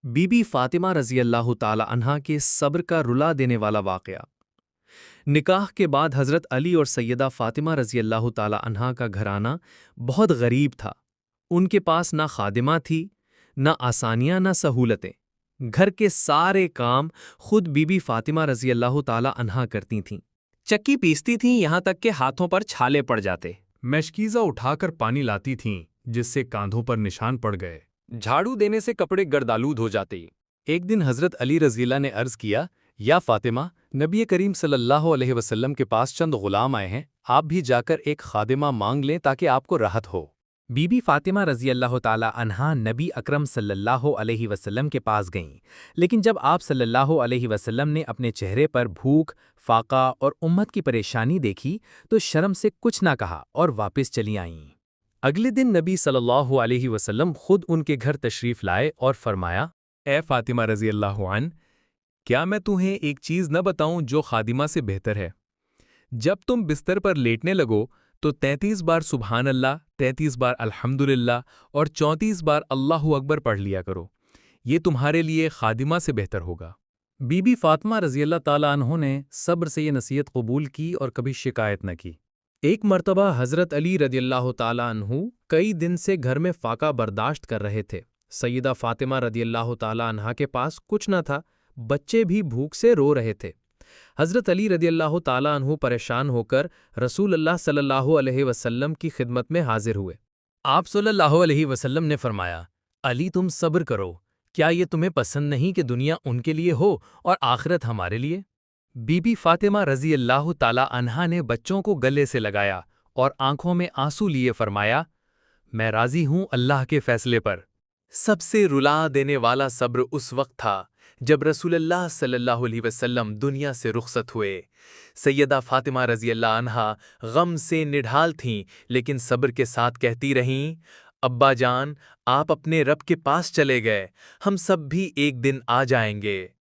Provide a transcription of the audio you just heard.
Be be Fatima رضی اللہ تعالی عنہا کے صبر کا رلا دینے والا واقعہ۔ نکاح کے بعد حضرت علی اور سیدہ فاطمہ رضی اللہ تعالی عنہا کا گھرانہ بہت غریب تھا۔ ان کے پاس نہ خادمہ تھی، نہ آسانیاں، نہ سہولتیں۔ گھر کے سارے کام خود بی بی فاطمہ رضی اللہ تعالی عنہا کرتی تھیں۔ چکی پیستی تھیں، یہاں تک کہ ہاتھوں پر چھالے پڑ جاتے۔ مشکیزہ اٹھا کر پانی لاتی تھیں جس سے کاندھوں پر نشان پڑ گئے۔ جھاڑو دینے سے کپڑے گردآلود ہو جاتے۔ ایک دن حضرت علی رضی اللہ نے عرض کیا، یا فاطمہ، نبی کریم صلی اللہ علیہ وسلم کے پاس چند غلام آئے ہیں، آپ بھی جا کر ایک خادمہ مانگ لیں تاکہ آپ کو راحت ہو۔ بی بی فاطمہ رضی اللہ تعالی عنہا نبی اکرم صلی اللہ علیہ وسلم کے پاس گئیں، لیکن جب آپ صلی اللہ علیہ وسلم نے اپنے چہرے پر بھوک، فاقہ اور امت کی پریشانی دیکھی تو شرم سے کچھ نہ کہا اور واپس چلی آئیں۔ اگلے دن نبی صلی اللہ علیہ وسلم خود ان کے گھر تشریف لائے اور فرمایا، اے فاطمہ رضی اللہ عنہ، کیا میں تمہیں ایک چیز نہ بتاؤں جو خادمہ سے بہتر ہے؟ جب تم بستر پر لیٹنے لگو تو 33 بار سبحان اللہ، 33 بار الحمدللہ اور 34 بار اللہ اکبر پڑھ لیا کرو، یہ تمہارے لیے خادمہ سے بہتر ہوگا۔ بی بی فاطمہ رضی اللہ تعالیٰ عنہ نے صبر سے یہ نصیحت قبول کی اور کبھی شکایت نہ کی۔ ایک مرتبہ حضرت علی رضی اللہ تعالیٰ عنہ کئی دن سے گھر میں فاقہ برداشت کر رہے تھے۔ سیدہ فاطمہ رضی اللہ تعالیٰ عنہا کے پاس کچھ نہ تھا، بچے بھی بھوک سے رو رہے تھے۔ حضرت علی رضی اللہ تعالیٰ عنہ پریشان ہو کر رسول اللہ صلی اللہ علیہ وسلم کی خدمت میں حاضر ہوئے۔ آپ صلی اللہ علیہ وسلم نے فرمایا، علی تم صبر کرو، کیا یہ تمہیں پسند نہیں کہ دنیا ان کے لیے ہو اور آخرت ہمارے لیے؟ بی بی فاطمہ رضی اللہ تعالیٰ عنہا نے بچوں کو گلے سے لگایا اور آنکھوں میں آنسو لیے فرمایا، میں راضی ہوں اللہ کے فیصلے پر۔ سب سے رلا دینے والا صبر اس وقت تھا جب رسول اللہ صلی اللہ علیہ وسلم دنیا سے رخصت ہوئے۔ سیدہ فاطمہ رضی اللہ عنہا غم سے نڈھال تھیں، لیکن صبر کے ساتھ کہتی رہیں، ابا جان، آپ اپنے رب کے پاس چلے گئے، ہم سب بھی ایک دن آ جائیں گے۔